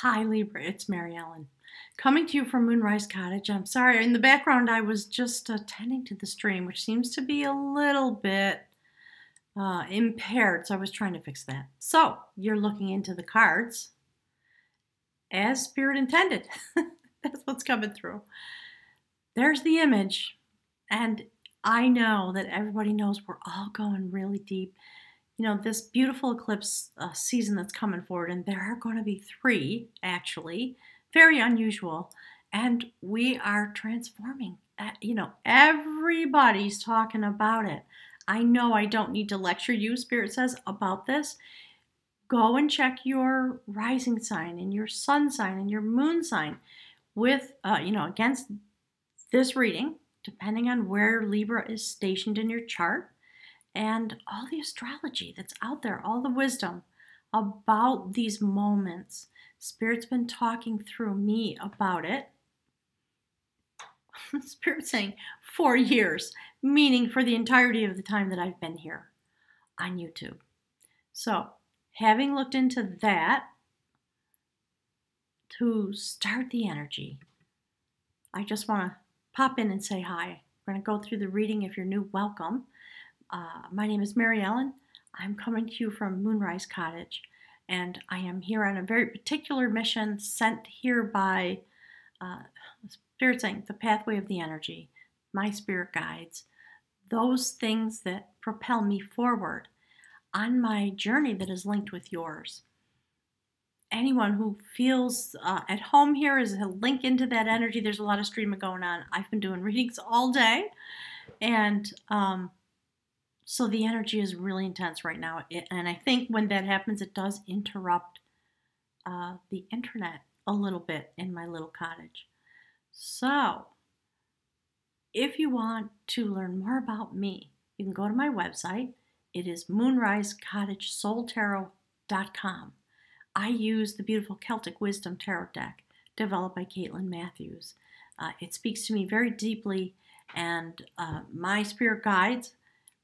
Hi, Libra. It's Mary Ellen. Coming to you from Moonrise Cottage. I'm sorry, in the background I was just tending to the stream, which seems to be a little bit impaired, so I was trying to fix that. So, you're looking into the cards as Spirit intended. That's what's coming through. There's the image, and I know that everybody knows we're all going really deep. You know, this beautiful eclipse season that's coming forward, and there are going to be 3, actually, very unusual, and we are transforming. Everybody's talking about it. I know I don't need to lecture you, Spirit says, about this. Go and check your rising sign and your sun sign and your moon sign with, against this reading, depending on where Libra is stationed in your chart, and all the astrology that's out there, all the wisdom about these moments. Spirit's been talking through me about it. Spirit's saying 4 years, meaning for the entirety of the time that I've been here on YouTube. So, having looked into that, to start the energy, I just want to pop in and say hi. We're going to go through the reading. If you're new, welcome. My name is Mary Ellen. I'm coming to you from Moonrise Cottage, and I am here on a very particular mission sent here by Spirit saying the pathway of the energy, my spirit guides, those things that propel me forward on my journey that is linked with yours. Anyone who feels at home here is a link into that energy. There's a lot of streaming going on. I've been doing readings all day, and so the energy is really intense right now. And I think when that happens, it does interrupt the internet a little bit in my little cottage. So if you want to learn more about me, you can go to my website. It is moonrisecottagesoultarot.com. I use the beautiful Celtic Wisdom Tarot deck developed by Caitlin Matthews. It speaks to me very deeply, and my spirit guides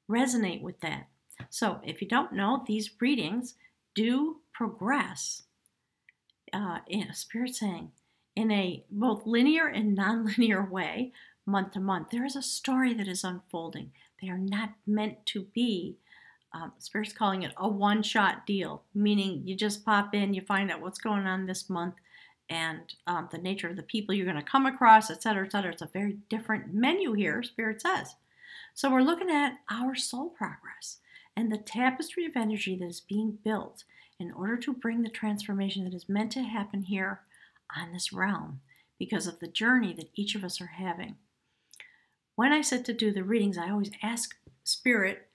resonate with that. So if you don't know, these readings do progress in a spirit saying in a both linear and non-linear way, month to month. There is a story that is unfolding. They are not meant to be, Spirit's calling it a one-shot deal, meaning you just pop in, you find out what's going on this month, and the nature of the people you're going to come across, etc., etc. It's a very different menu here, Spirit says. So we're looking at our soul progress and the tapestry of energy that is being built in order to bring the transformation that is meant to happen here on this realm because of the journey that each of us are having. When I sit to do the readings, I always ask Spirit,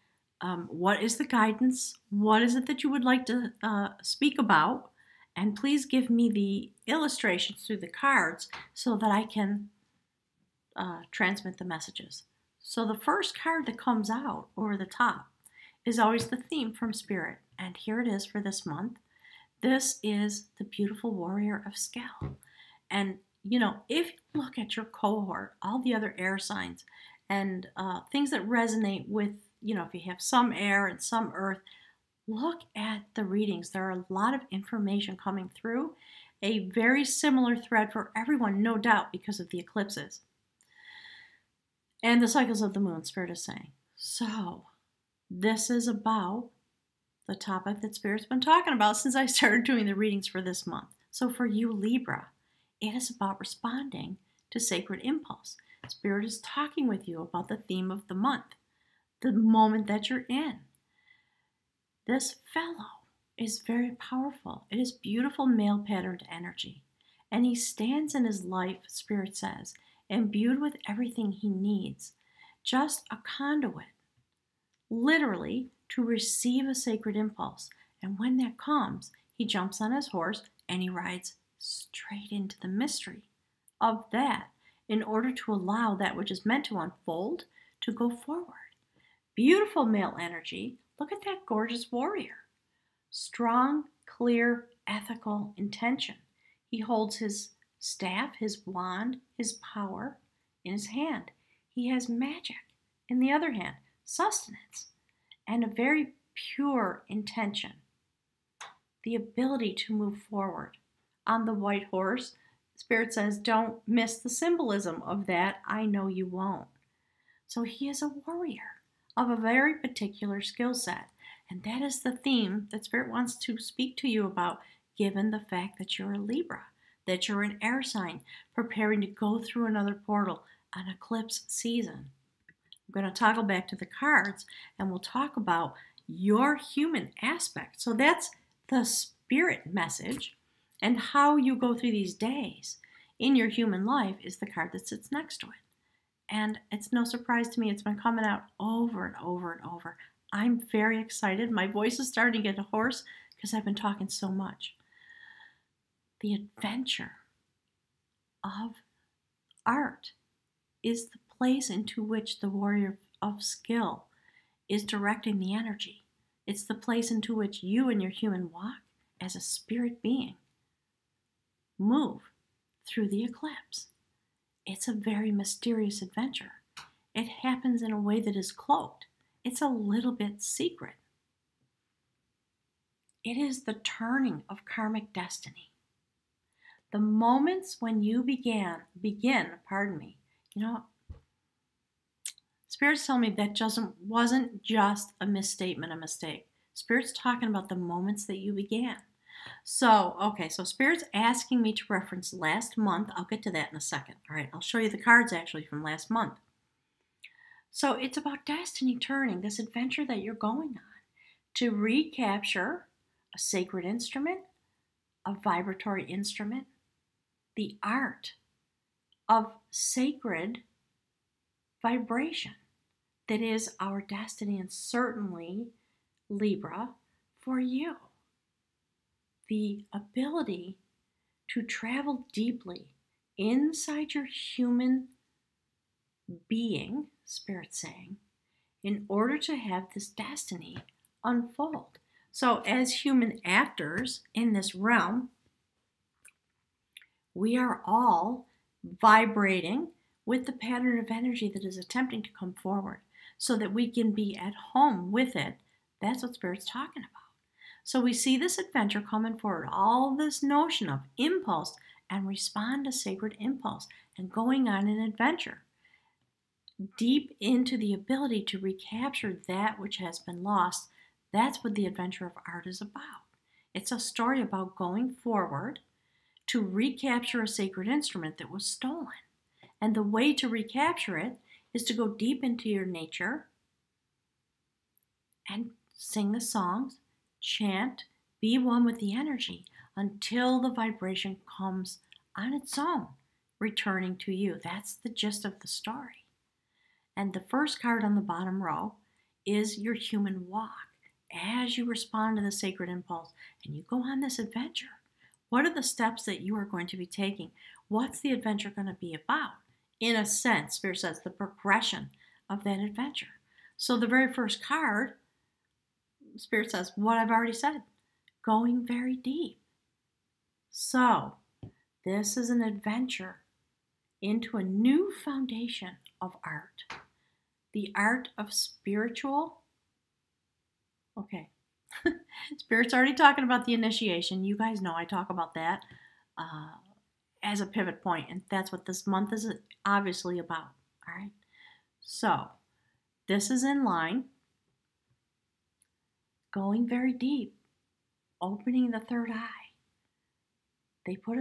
what is the guidance? What is it that you would like to speak about? And please give me the illustrations through the cards so that I can transmit the messages. So the first card that comes out over the top is always the theme from Spirit. And here it is for this month. This is the beautiful warrior of scale. And, if you look at your cohort, all the other air signs and things that resonate with, if you have some air and some earth, look at the readings. There are a lot of information coming through. A very similar thread for everyone, no doubt, because of the eclipses and the cycles of the moon, Spirit is saying. So, this is about the topic that Spirit's been talking about since I started doing the readings for this month. So for you, Libra, it is about responding to sacred impulse. Spirit is talking with you about the theme of the month, the moment that you're in. This fellow is very powerful. It is beautiful male patterned energy. And he stands in his life, Spirit says, imbued with everything he needs, just a conduit, literally, to receive a sacred impulse. And when that comes, he jumps on his horse and he rides straight into the mystery of that in order to allow that which is meant to unfold to go forward. Beautiful male energy. Look at that gorgeous warrior. Strong, clear, ethical intention. He holds his staff, his wand, his power in his hand. He has magic in the other hand, sustenance, and a very pure intention. The ability to move forward. on the white horse. Spirit says, don't miss the symbolism of that. I know you won't. So he is a warrior of a very particular skill set. And that is the theme that Spirit wants to speak to you about, given the fact that you're a Libra, that you're an air sign, preparing to go through another portal, an eclipse season. I'm going to toggle back to the cards and we'll talk about your human aspect. So that's the Spirit message, and how you go through these days in your human life is the card that sits next to it. And it's no surprise to me, it's been coming out over and over and over. I'm very excited. My voice is starting to get hoarse because I've been talking so much. The adventure of art is the place into which the warrior of skill is directing the energy. It's the place into which you and your human walk as a spirit being move through the eclipse. It's a very mysterious adventure. It happens in a way that is cloaked. It's a little bit secret. It is the turning of karmic destiny. The moments when you begin, Spirit's telling me that wasn't just a misstatement, a mistake. Spirit's talking about the moments that you began. So Spirit's asking me to reference last month. I'll get to that in a second. All right, I'll show you the cards actually from last month. So it's about destiny turning, this adventure that you're going on to recapture a sacred instrument, a vibratory instrument, the art of sacred vibration that is our destiny, and certainly, Libra, for you. The ability to travel deeply inside your human being, Spirit's saying, in order to have this destiny unfold. So as human actors in this realm, we are all vibrating with the pattern of energy that is attempting to come forward so that we can be at home with it. That's what Spirit's talking about. So we see this adventure coming forward, all this notion of impulse and respond to sacred impulse and going on an adventure deep into the ability to recapture that which has been lost. That's what the adventure of art is about. It's a story about going forward to recapture a sacred instrument that was stolen. And the way to recapture it is to go deep into your nature and sing the songs, chant, be one with the energy until the vibration comes on its own, returning to you. That's the gist of the story. And the first card on the bottom row is your human walk. As you respond to the sacred impulse and you go on this adventure, what are the steps that you are going to be taking? What's the adventure going to be about? In a sense, Spirit says the progression of that adventure. So the very first card, Spirit says what I've already said, going very deep. So this is an adventure into a new foundation of art. The art of spiritual. Okay. Spirit's already talking about the initiation. You guys know I talk about that as a pivot point, and that's what this month is obviously about. All right. So this is in line, going very deep, opening the third eye. They put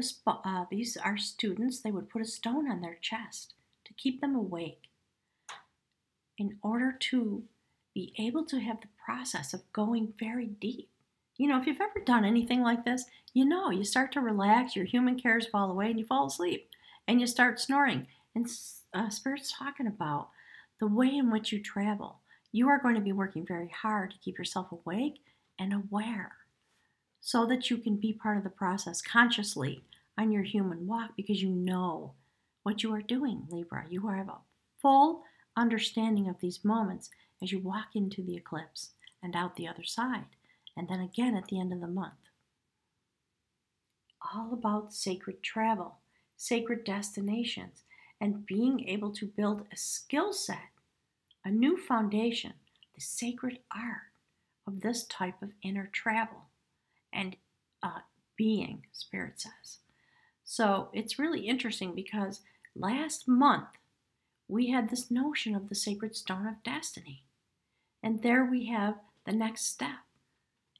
these are students. They would put a stone on their chest to keep them awake, in order to be able to have the process of going very deep. You know, if you've ever done anything like this, you know, you start to relax, your human cares fall away, and you fall asleep, and you start snoring. And Spirit's talking about the way in which you travel. You are going to be working very hard to keep yourself awake and aware so that you can be part of the process consciously on your human walk, because you know what you are doing, Libra. You have a full understanding of these moments as you walk into the eclipse and out the other side, and then again at the end of the month. All about sacred travel, sacred destinations, and being able to build a skill set, a new foundation, the sacred art of this type of inner travel, and being, Spirit says. So it's really interesting because last month we had this notion of the sacred stone of destiny. And there we have the next step.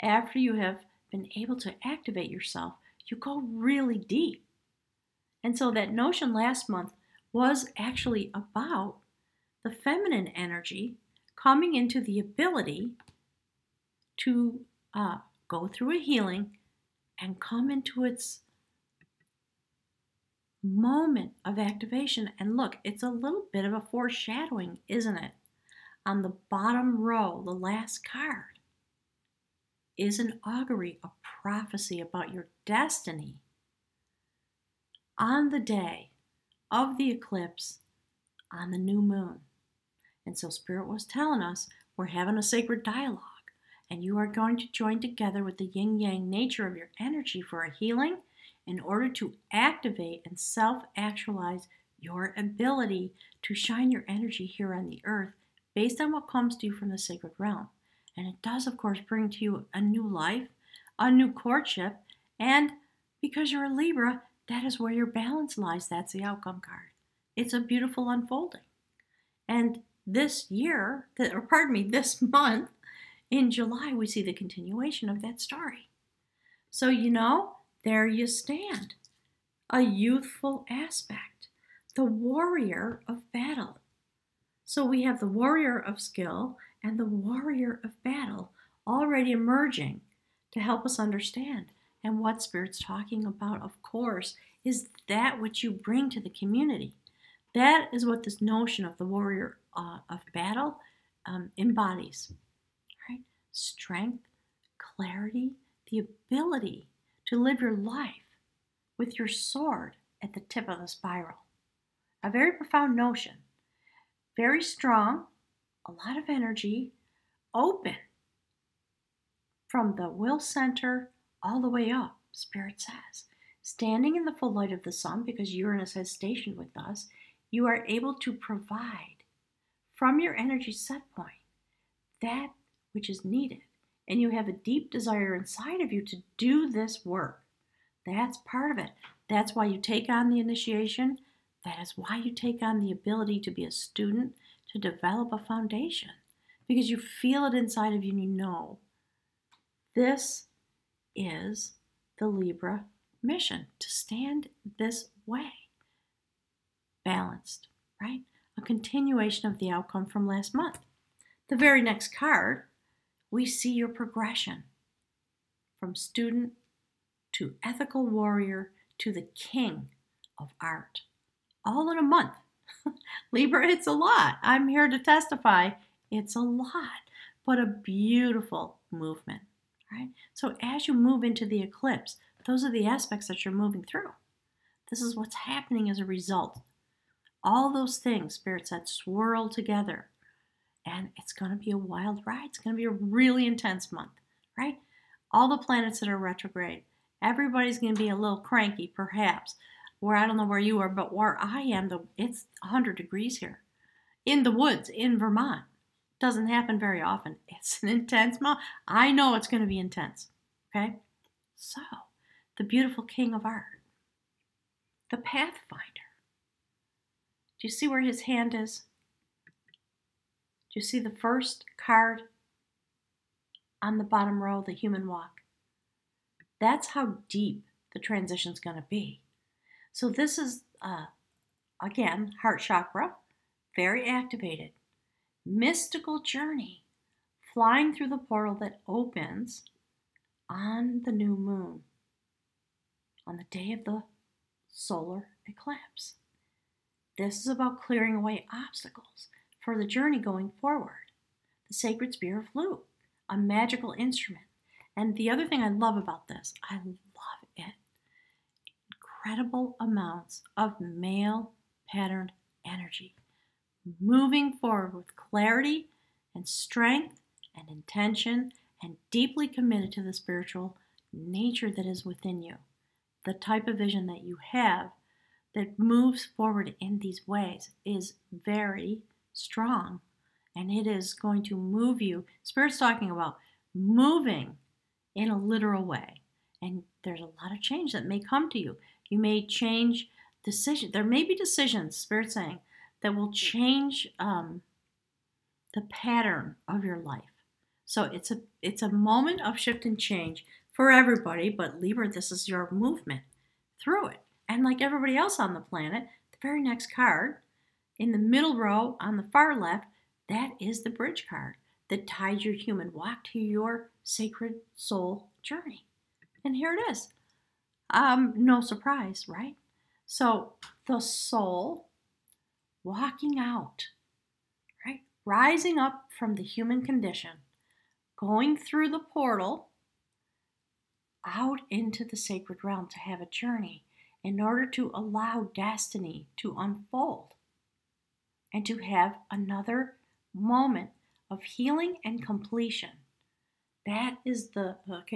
After you have been able to activate yourself, you go really deep. And so that notion last month was actually about the feminine energy coming into the ability to go through a healing and come into its moment of activation. And look, it's a little bit of a foreshadowing, isn't it? On the bottom row, the last card is an augury, a prophecy about your destiny on the day of the eclipse on the new moon. And so Spirit was telling us we're having a sacred dialogue, and you are going to join together with the yin-yang nature of your energy for a healing in order to activate and self-actualize your ability to shine your energy here on the earth based on what comes to you from the sacred realm. And it does, of course, bring to you a new life, a new courtship, and because you're a Libra, that is where your balance lies. That's the outcome card. It's a beautiful unfolding. And this this month, in July, we see the continuation of that story. So, there you stand. A youthful aspect, the warrior of battle. So we have the warrior of skill and the warrior of battle already emerging to help us understand. And what Spirit's talking about, of course, is that which you bring to the community. That is what this notion of the warrior of battle embodies. Right? Strength, clarity, the ability to live your life with your sword at the tip of the spiral. A very profound notion. Very strong, a lot of energy, open from the will center all the way up, Spirit says. Standing in the full light of the sun, because Uranus has stationed with us, you are able to provide from your energy set point that which is needed. And you have a deep desire inside of you to do this work. That's part of it. That's why you take on the initiation. That is why you take on the ability to be a student, to develop a foundation. Because you feel it inside of you and you know this is the Libra mission, to stand this way. Balanced, right? A continuation of the outcome from last month. The very next card, we see your progression from student to ethical warrior to the king of art. All in a month. Libra, it's a lot. I'm here to testify. It's a lot, but a beautiful movement, right? So as you move into the eclipse, those are the aspects that you're moving through. This is what's happening as a result. All those things, Spirit said, swirl together. And it's going to be a wild ride. It's going to be a really intense month, right? All the planets that are retrograde. Everybody's going to be a little cranky, perhaps. Where I don't know where you are, but where I am, it's 100 degrees here. In the woods, in Vermont. Doesn't happen very often. It's an intense month. I know it's going to be intense, okay? So, the beautiful king of art. The Pathfinder. Do you see where his hand is? Do you see the first card on the bottom row, the human walk? That's how deep the transition's going to be. So this is, again, heart chakra, very activated. Mystical journey, flying through the portal that opens on the new moon, on the day of the solar eclipse. This is about clearing away obstacles for the journey going forward. The sacred spear of flute, a magical instrument. And the other thing I love about this, I love it. Incredible amounts of male patterned energy. Moving forward with clarity and strength and intention and deeply committed to the spiritual nature that is within you. The type of vision that you have that moves forward in these ways is very strong, and it is going to move you. Spirit's talking about moving in a literal way. And there's a lot of change that may come to you. You may change decisions. There may be decisions, Spirit's saying, that will change the pattern of your life. So it's a moment of shift and change for everybody, but Libra, this is your movement through it. And like everybody else on the planet, the very next card in the middle row on the far left, that is the bridge card that ties your human walk to your sacred soul journey. And here it is. No surprise, right? So the soul walking out, right? Rising up from the human condition, going through the portal out into the sacred realm to have a journey in order to allow destiny to unfold and to have another moment of healing and completion. That is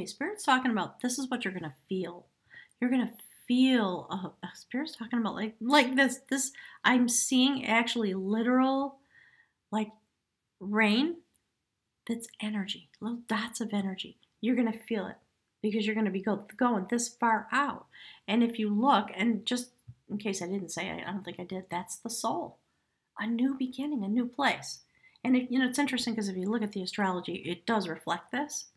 Spirit's talking about, this is what you're going to feel. You're going to feel, Spirit's talking about like this, I'm seeing actually literal, like rain that's energy, little dots of energy. You're going to feel it because you're going to be going this far out. And if you look, and just in case I didn't say, I don't think I did, that's the soul. A new beginning, a new place. And it's interesting because if you look at the astrology, it does reflect this.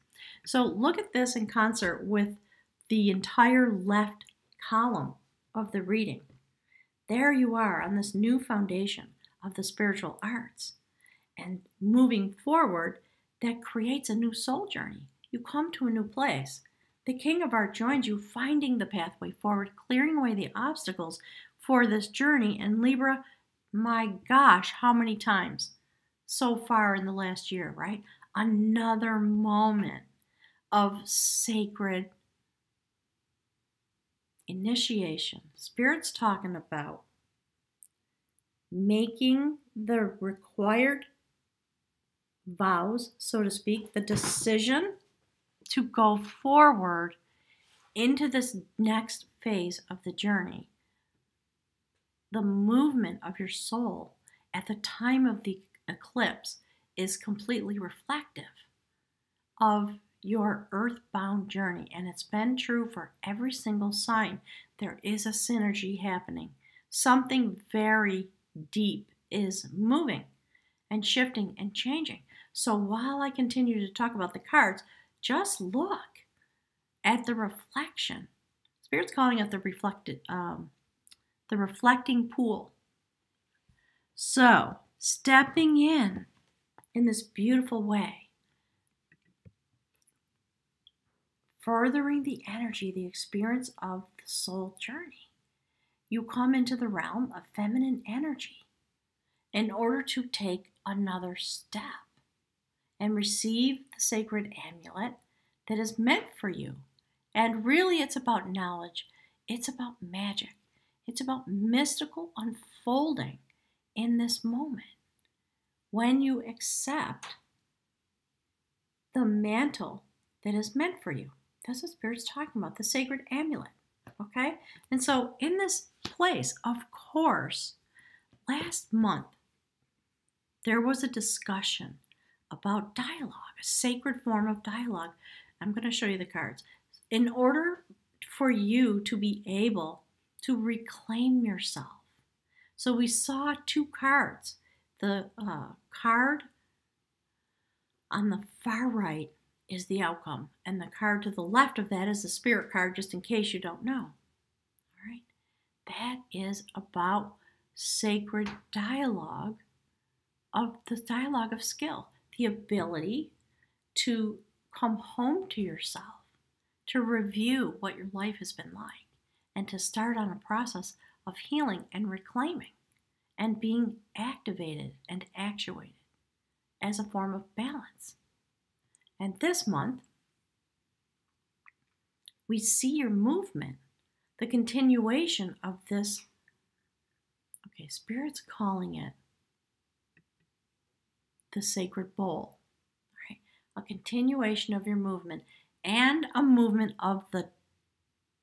So look at this in concert with the entire left column of the reading. There you are on this new foundation of the spiritual arts. And moving forward, that creates a new soul journey. You come to a new place. The King of Art joins you, finding the pathway forward, clearing away the obstacles for this journey. And Libra, my gosh, how many times so far in the last year, right? Another moment of sacred initiation. Spirit's talking about making the required vows, so to speak, the decision to go forward into this next phase of the journey. The movement of your soul at the time of the eclipse is completely reflective of your earthbound journey, and it's been true for every single sign. There is a synergy happening. Something very deep is moving and shifting and changing. So while I continue to talk about the cards, just look at the reflection. Spirit's calling it the reflecting pool. So stepping in this beautiful way, furthering the energy, the experience of the soul journey. You come into the realm of feminine energy in order to take another step and receive the sacred amulet that is meant for you. And really, it's about knowledge. It's about magic. It's about mystical unfolding in this moment. When you accept the mantle that is meant for you. That's what Spirit's talking about, the sacred amulet. Okay? And so in this place, of course, last month, there was a discussion about dialogue, a sacred form of dialogue. I'm going to show you the cards. In order for you to be able to reclaim yourself. So we saw two cards. The card on the far right is the outcome, and the card to the left of that is the spirit card, just in case you don't know. All right? That is about sacred dialogue, of the dialogue of skill, the ability to come home to yourself, to review what your life has been like, and to start on a process of healing and reclaiming and being activated and actuated as a form of balance. And this month, we see your movement, the continuation of this. Okay, Spirit's calling it the sacred bowl. Right? A continuation of your movement and a movement of the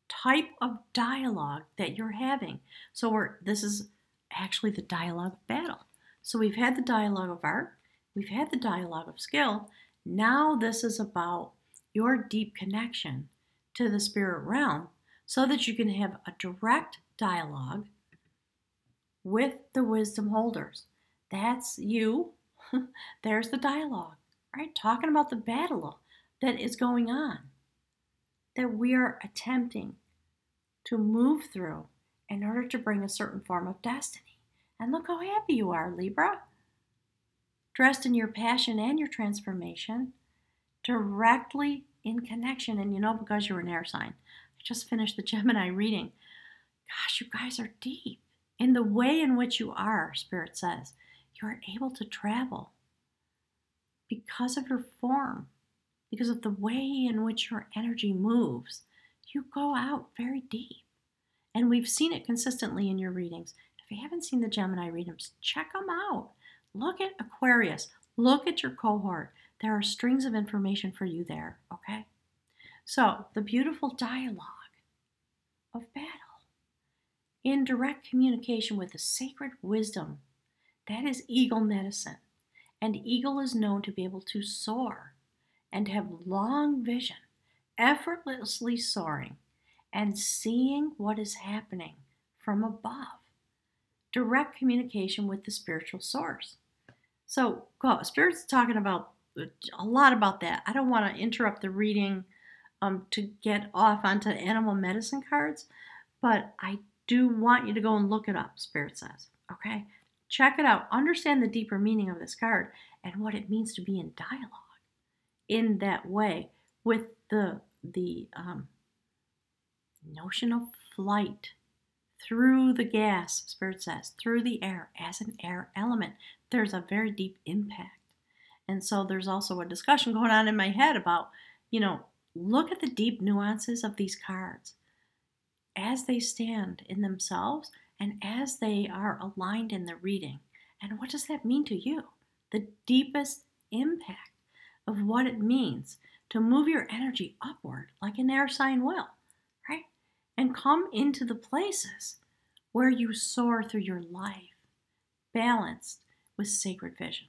type of dialogue that you're having. So this is actually the dialogue of battle. So we've had the dialogue of art, we've had the dialogue of skill. Now this is about your deep connection to the spirit realm so that you can have a direct dialogue with the wisdom holders. That's you. There's the dialogue, right? Talking about the battle that is going on, that we are attempting to move through in order to bring a certain form of destiny. And look how happy you are, Libra. Dressed in your passion and your transformation, directly in connection. And you know, because you're an air sign, I just finished the Gemini reading. Gosh, you guys are deep. In the way in which you are, Spirit says, you're able to travel because of your form, because of the way in which your energy moves. You go out very deep. And we've seen it consistently in your readings. If you haven't seen the Gemini readings, check them out. Look at Aquarius. Look at your cohort. There are strings of information for you there, okay? So, the beautiful dialogue of battle in direct communication with the sacred wisdom, that is eagle medicine. And eagle is known to be able to soar and have long vision, effortlessly soaring and seeing what is happening from above. Direct communication with the spiritual source. So, Spirit's talking about a lot about that. I don't want to interrupt the reading to get off onto animal medicine cards, but I do want you to go and look it up, Spirit says. Okay? Check it out. Understand the deeper meaning of this card and what it means to be in dialogue in that way with the notion of flight through the gas, Spirit says, through the air as an air element. There's a very deep impact. And so there's also a discussion going on in my head about, look at the deep nuances of these cards as they stand in themselves and as they are aligned in the reading. And what does that mean to you? The deepest impact of what it means to move your energy upward like an air sign will, right? And come into the places where you soar through your life, balanced with sacred vision.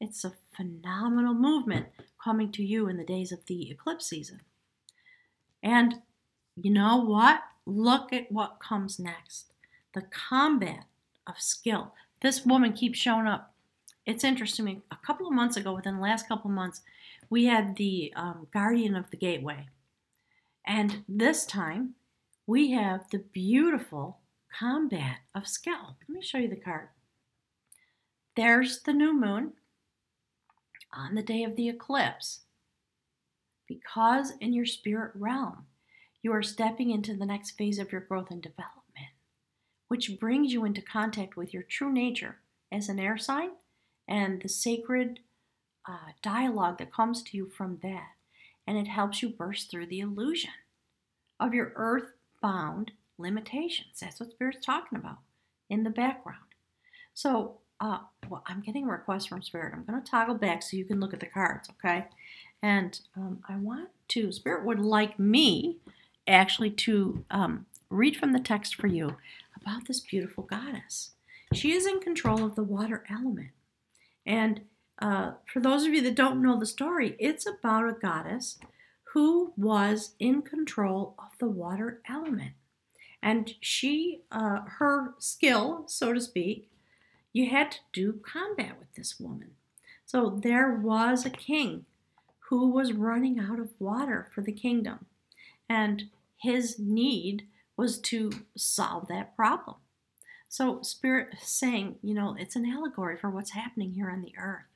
It's a phenomenal movement coming to you in the days of the eclipse season. And you know what? Look at what comes next. The combat of skill. This woman keeps showing up. It's interesting to me. A couple of months ago, within the last couple of months, we had the Guardian of the Gateway. And this time, we have the beautiful combat of skill. Let me show you the card. There's the new moon on the day of the eclipse. Because in your spirit realm, you are stepping into the next phase of your growth and development, which brings you into contact with your true nature as an air sign and the sacred dialogue that comes to you from that. And it helps you burst through the illusion of your earth-bound limitations. That's what Spirit's talking about in the background. So, I'm getting a request from Spirit. I'm going to toggle back so you can look at the cards, okay? And I want to, Spirit would like me actually to read from the text for you about this beautiful goddess. She is in control of the water element. And for those of you that don't know the story, it's about a goddess who was in control of the water element. And she, her skill, so to speak, you had to do combat with this woman. So there was a king who was running out of water for the kingdom. And his need was to solve that problem. So Spirit is saying, it's an allegory for what's happening here on the earth.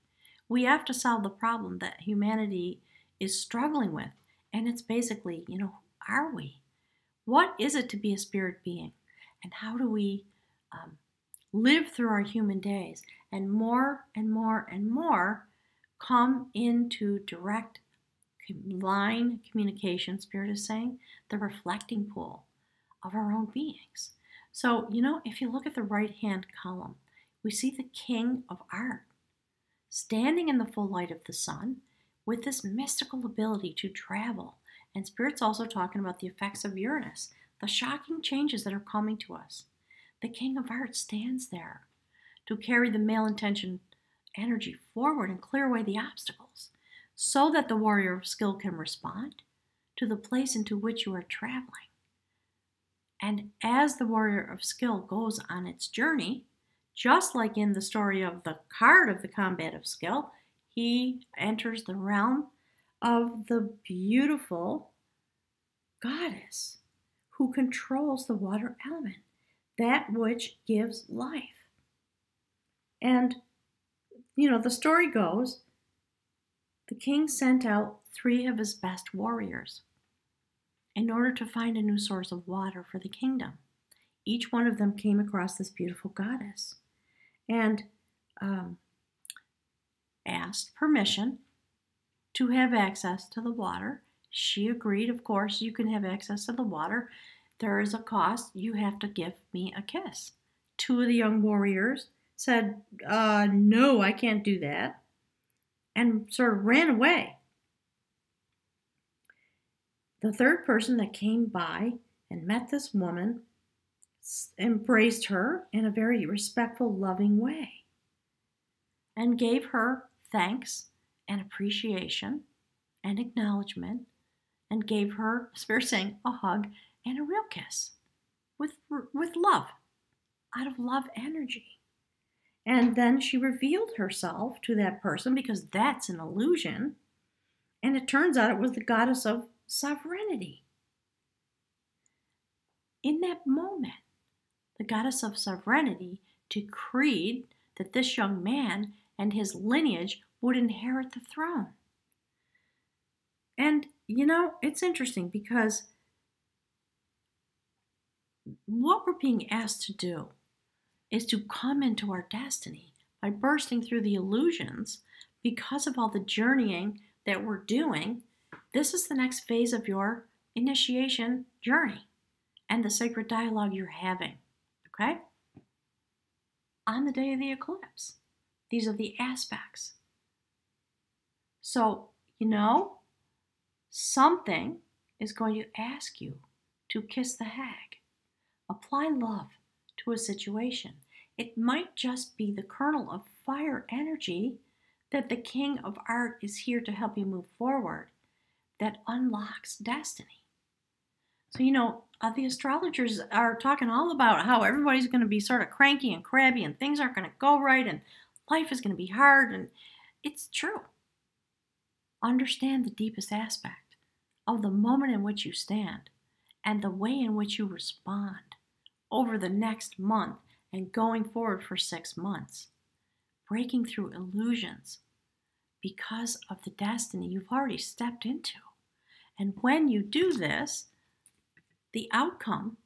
We have to solve the problem that humanity is struggling with. And it's basically, who are we? What is it to be a spirit being? And how do we live through our human days and more and more and more come into direct line communication, Spirit is saying, the reflecting pool of our own beings. So, if you look at the right-hand column, we see the king of art standing in the full light of the sun with this mystical ability to travel. And Spirit's also talking about the effects of Uranus, the shocking changes that are coming to us. The king of art stands there to carry the male intention energy forward and clear away the obstacles so that the warrior of skill can respond to the place into which you are traveling. And as the warrior of skill goes on its journey, just like in the story of the card of the combat of skill, he enters the realm of the beautiful goddess who controls the water element, that which gives life. And, the story goes, the king sent out 3 of his best warriors in order to find a new source of water for the kingdom. Each one of them came across this beautiful goddess and asked permission to have access to the water. She agreed, of course, you can have access to the water. There is a cost. You have to give me a kiss. 2 of the young warriors said, no, I can't do that, and sort of ran away. The 3rd person that came by and met this woman embraced her in a very respectful, loving way and gave her thanks and appreciation and acknowledgement and gave her, Spirit saying, a hug and a real kiss with love, out of love energy. And then she revealed herself to that person, because that's an illusion. And it turns out it was the goddess of sovereignty. In that moment, the goddess of sovereignty decreed that this young man and his lineage would inherit the throne. And, it's interesting because what we're being asked to do is to come into our destiny by bursting through the illusions because of all the journeying that we're doing. This is the next phase of your initiation journey and the sacred dialogue you're having, okay? On the day of the eclipse. These are the aspects. So, something is going to ask you to kiss the hag. Apply love to a situation. It might just be the kernel of fire energy that the King of Art is here to help you move forward, that unlocks destiny. So, the astrologers are talking all about how everybody's going to be sort of cranky and crabby and things aren't going to go right and life is going to be hard, and it's true. Understand the deepest aspect of the moment in which you stand and the way in which you respond over the next month and going forward for 6 months, breaking through illusions because of the destiny you've already stepped into. And when you do this, the outcome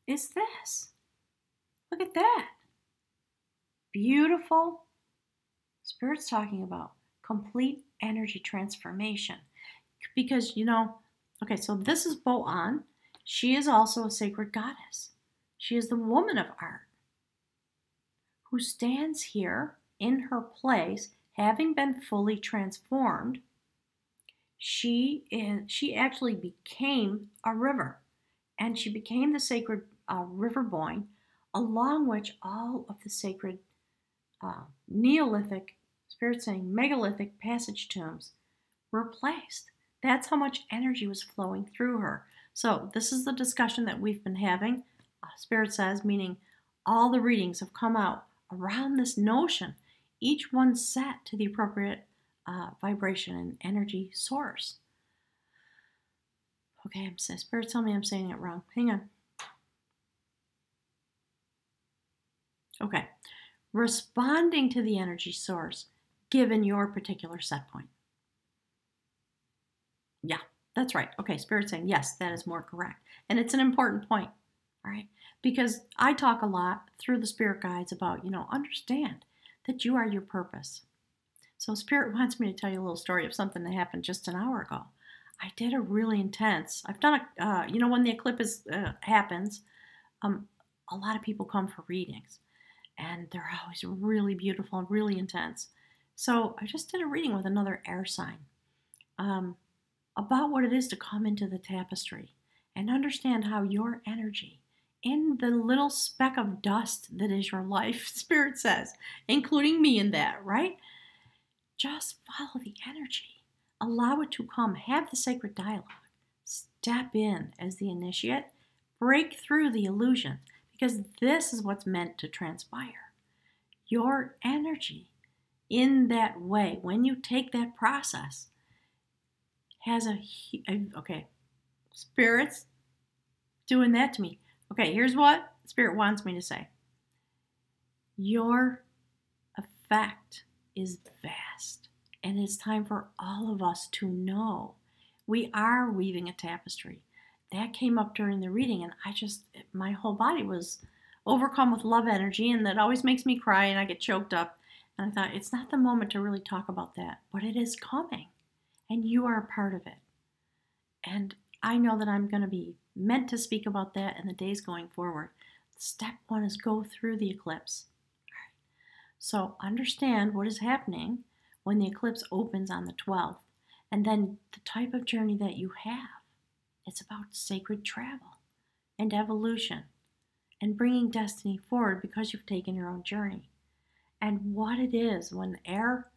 is this. Look at that. Beautiful. Spirit's talking about complete energy transformation. Because, okay, so this is Bo-An. She is also a sacred goddess. She is the woman of art who stands here in her place, having been fully transformed. She actually became a river, and she became the sacred river boy, along which all of the sacred Neolithic, Spirit saying megalithic passage tombs were placed. That's how much energy was flowing through her. So this is the discussion that we've been having. Spirit says, meaning all the readings have come out around this notion, each one set to the appropriate vibration and energy source. Okay, Spirit tell me I'm saying it wrong. Hang on. Okay. Responding to the energy source given your particular set point. Yeah, that's right. Okay, Spirit's saying, yes, that is more correct. And it's an important point, all right? Because I talk a lot through the Spirit guides about, understand that you are your purpose. So Spirit wants me to tell you a little story of something that happened just an hour ago. I did a really intense, I've done when the eclipse happens, a lot of people come for readings. And they're always really beautiful and really intense. So I just did a reading with another air sign about what it is to come into the tapestry and understand how your energy, in the little speck of dust that is your life, Spirit says, including me in that, right? Just follow the energy. Allow it to come. Have the sacred dialogue. step in as the initiate, break through the illusions, because this is what's meant to transpire. Your energy in that way, when you take that process, has okay, Spirit's doing that to me. Okay, here's what Spirit wants me to say. Your effect is vast, and it's time for all of us to know we are weaving a tapestry. That came up during the reading, and my whole body was overcome with love energy, and that always makes me cry and I get choked up. And I thought, it's not the moment to really talk about that, but it is coming, and you are a part of it. And I know that I'm going to be meant to speak about that in the days going forward. Step one is go through the eclipse. So understand what is happening when the eclipse opens on the 12th, and then the type of journey that you have. It's about sacred travel and evolution and bringing destiny forward because you've taken your own journey. And what it is when air,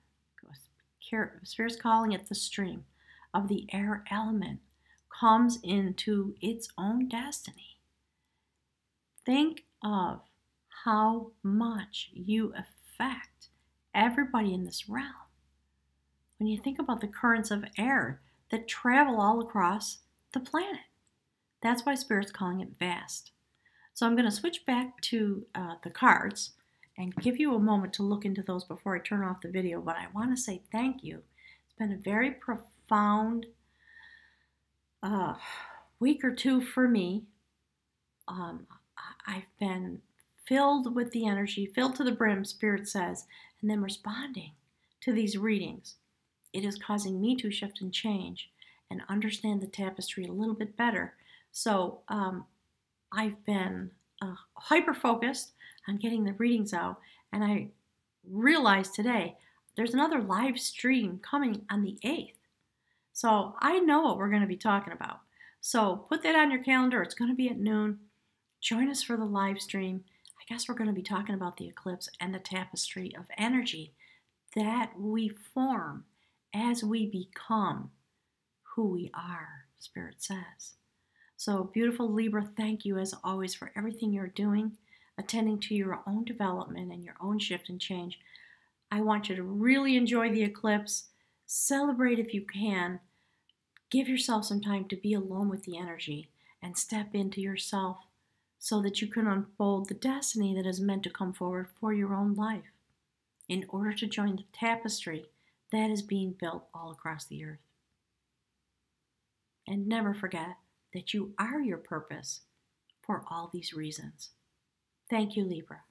Spirit's calling it the stream of the air element, comes into its own destiny. Think of how much you affect everybody in this realm. When you think about the currents of air that travel all across the planet, that's why Spirit's calling it vast. So I'm going to switch back to the cards and give you a moment to look into those before I turn off the video. But I want to say thank you. It's been a very profound week or two for me. I've been filled with the energy, filled to the brim, Spirit says, and then responding to these readings. It is causing me to shift and change and understand the tapestry a little bit better. So I've been hyper-focused on getting the readings out, and I realized today there's another live stream coming on the 8th. So I know what we're going to be talking about. So put that on your calendar. It's going to be at noon. Join us for the live stream. I guess we're going to be talking about the eclipse and the tapestry of energy that we form as we become who we are, Spirit says. So, beautiful Libra, thank you as always for everything you're doing, attending to your own development and your own shift and change. I want you to really enjoy the eclipse. Celebrate if you can. Give yourself some time to be alone with the energy and step into yourself so that you can unfold the destiny that is meant to come forward for your own life in order to join the tapestry that is being built all across the earth. And never forget that you are your purpose for all these reasons. Thank you, Libra.